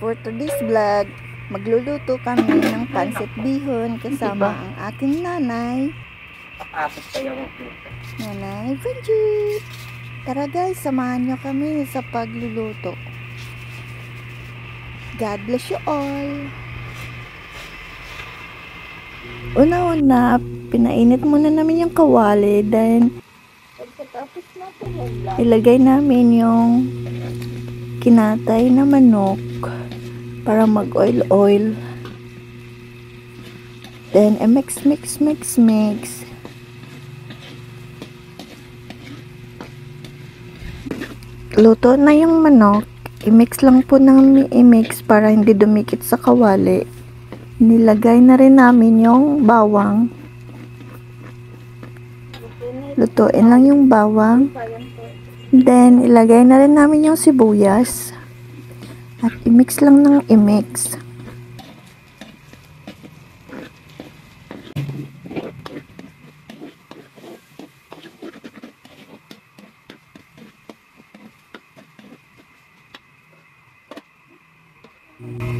For today's vlog, magluluto kami ng pansit bihon kasama ang aking nanay. Nanay Benji. Tara guys, samahan nyo kami sa pagluluto. God bless you all. Una-una, pinainit muna namin yung kawali. Then, pagkatapos natin ilagay namin yung kinatay na manok para mag-oil. Then, mix. Luto na yung manok. I-mix lang po ng i-mix para hindi dumikit sa kawali. Nilagay na rin namin yung bawang. Lutuin lang yung bawang. Then, ilagay na rin namin yung sibuyas. At i-mix lang ng i-mix.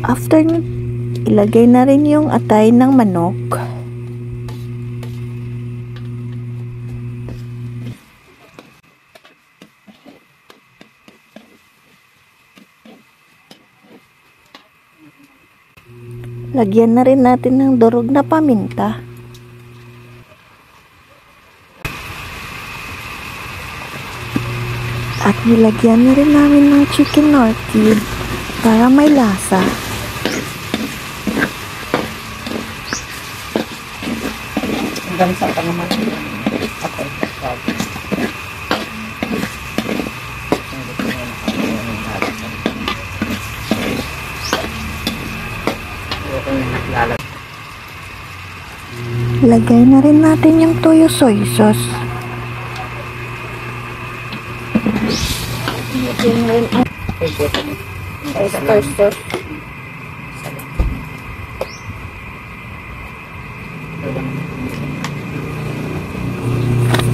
After nyo, ilagay na rin yung atay ng manok. Lagyan na rin natin ng durog na paminta. At nilagyan na rin namin ng chicken nor cube para may lasa. Hanggang sa naman okay. Lagay na rin natin yung toyo soy sauce. Lagyan rin ang oyster sauce.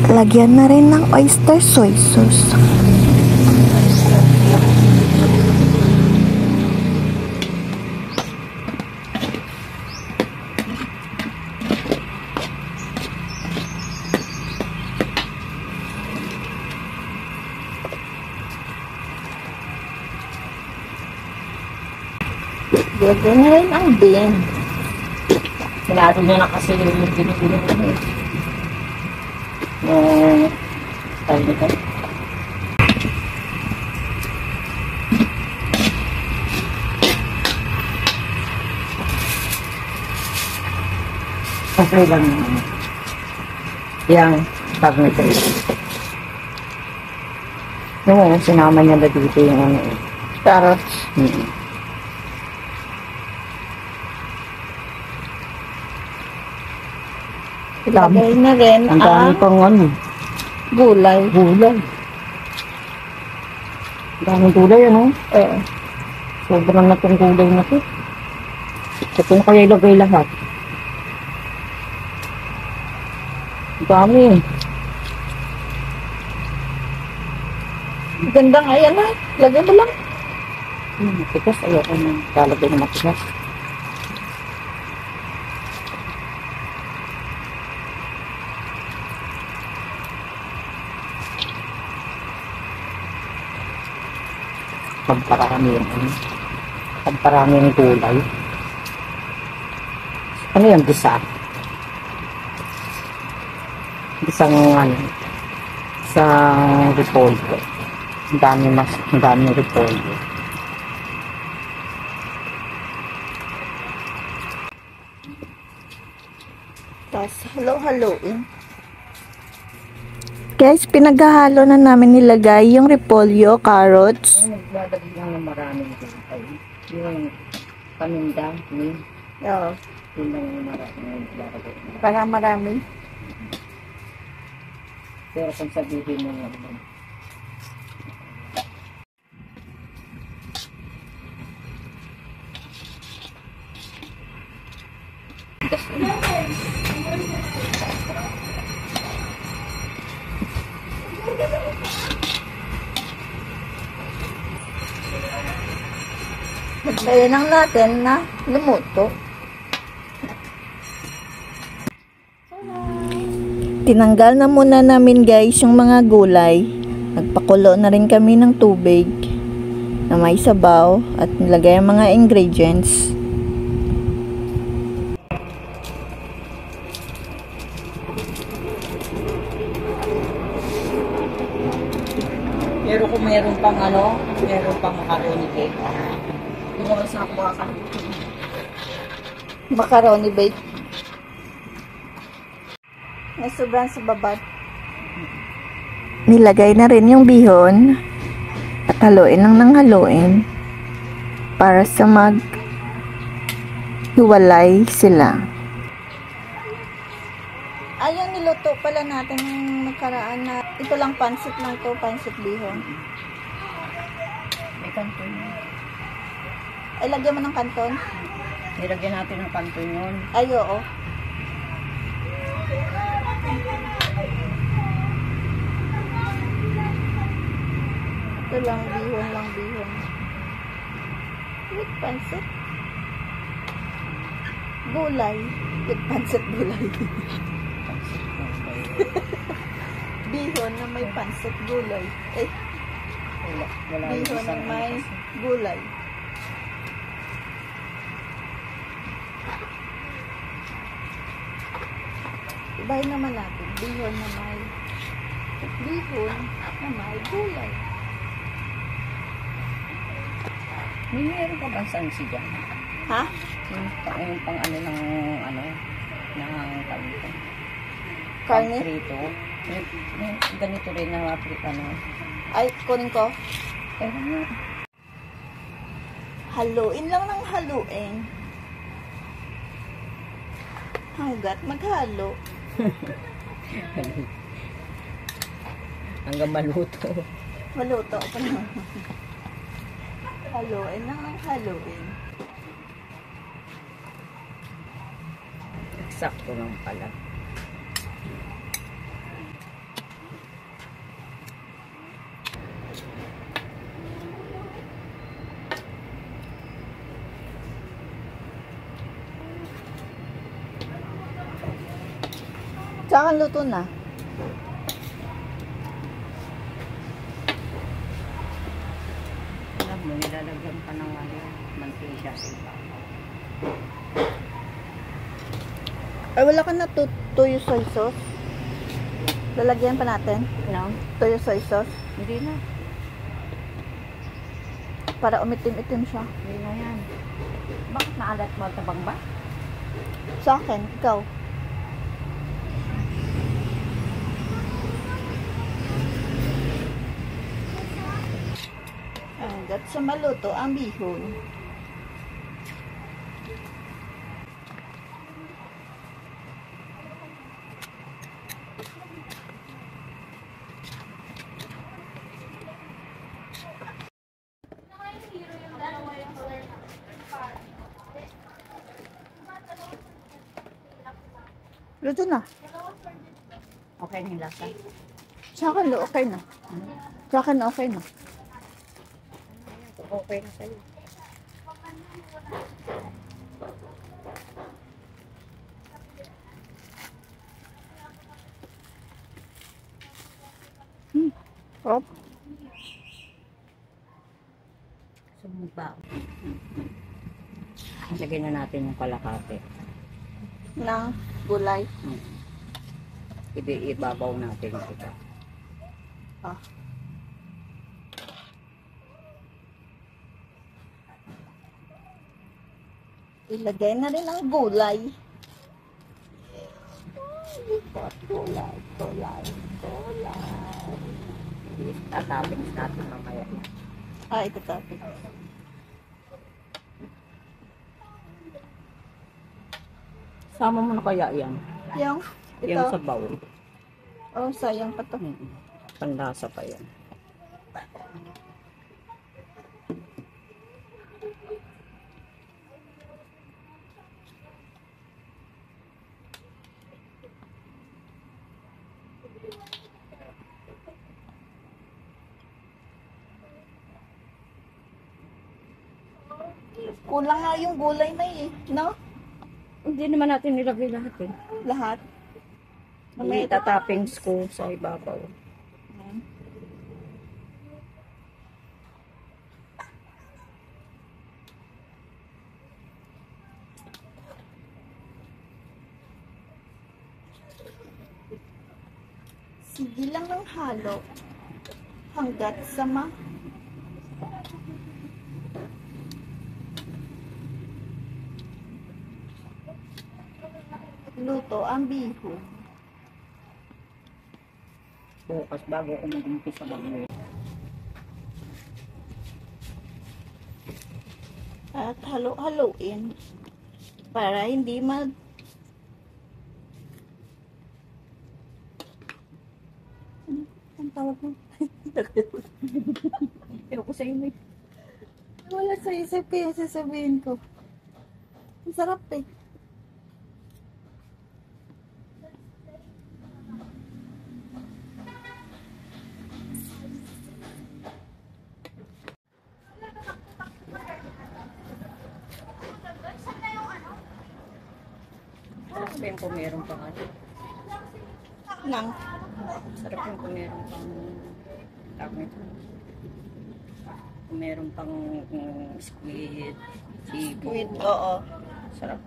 Lagyan na rin ng oyster soy sauce. Lagyan na rin ang bean. Sinado nyo na kasi yung binibili ko eh. Tayo nito. Okay lang naman. Yang tag nito. Yung sinama niya na dito yung Carrots. Ilagay na rin ang dami pang gulay. Gulay. Ang daming gulay, ano? Sobrang na itong gulay na ito. Ito na kaya ilagay lahat. Ang dami. Ganda nga yan ha. Lagay mo lang. Matigas. Ayoko na. Lalagay na matigas. Pagparami yung gulay. Ano yung gisa? Gisang sa repolyo. Ang dami repolyo. Tapos halo-haloin. Guys, pinaghahalo na namin nilagay yung repolyo, carrots. Naglalagay lang ng maraming gulay. Yung paninda, Oo. yun lang yung maraming naglalagay. Para marami. Pero kung sabihin mo naman, Hintayin lang natin na lumuto. Tinanggal na muna namin guys yung mga gulay. Nagpakulo na rin kami ng tubig na may sabaw at nilagay ang mga ingredients. Pero kung meron pang macaroni cake. Gumawa sa ako ka. Macaroni bake. May sobrang sa babad. Nilagay na rin yung bihon at haluin lang ng haluin para sa hiwalay sila. Ayun, niluto pala natin yung nakaraan na ito lang pansit lang to, pansit bihon. May kanton. Ay, lagyan mo ng kanton? Nilagyan natin ng kanton yun. Ay, oo. Ito lang, bihon. With pansit. Gulay. With pansit gulay. Bihon na may pansit gulay. Eh, Wala bihon na may gulay. Ibahin naman natin. Bihon na may gulay. May meron ka bang sansi dyan? Ha? Yung pang ano ng kalito. Karne? Prito. Ganito rin na ano. Ay, kunin ko. Ewan nga. Haluin lang ng haluin. Hanggat maghalo. Hanggang maluto. Maluto pa na. Haluin lang ng haluin. Eksakto lang pala. Tsaka luto na. Alam mo, nilalagyan pa ng mantika. Ay, wala ka na toyo soy sauce. Lalagyan pa natin. No? Toyo soy sauce. Hindi na. Para umitim-itim siya. Hindi na yan. Bakit maalat mo? Tabang ba? Sa akin, ikaw. Hanggat sa maluto ang bihon. Luto na. Okay na yung lasa. Sa akin, okay na. Sa akin, okay na. Okay na sa'yo. Op. Sumba. Lagyan na natin yung kalahati. Ng gulay. Ibabaw natin ito. Ah. Ilagay na rin ang gulay. Gulay. Tatapin natin mamaya. Ah, ito tayo. Sama mo na kaya yan? Yung, ito. Yung sa bowl. Oh, sayang pa to. Panlasa pa yan. Kulang nga yung gulay na eh, no? Hindi naman natin nilagay lahat eh. Lahat. May tatappings ko sa ibabaw. Sige lang ng halo. Hanggat sama. Luto ang bihon. Bukas bago ako mag-umpisa mag-uwi. At halo-haloin para hindi ang tawag mo? Pero ko sa inyo eh. Wala sa isip ko yung sasabihin ko. Ang sarap eh. Sarap pa yung kung meron pang ano. Nang Sarap yung kung meron pang tawag ito. Kung meron pang squid, squid, seafood. oo. Sarap.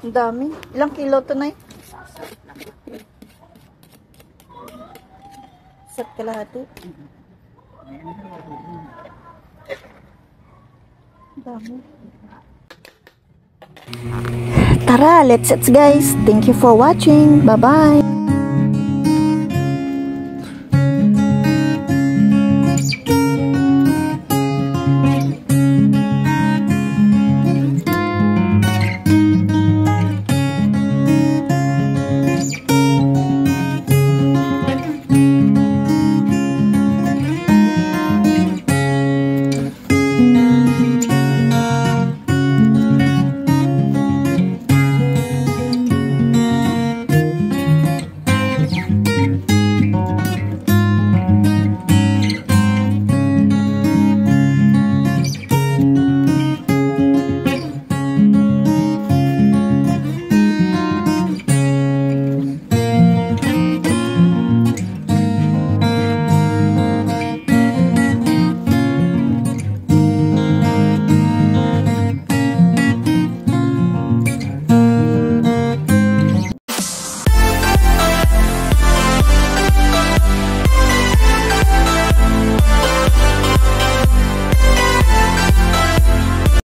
Ang dami. Ilang kilo to na Sat kalahati. Ang dami. Tara, let's guys. Thank you for watching. Bye-bye.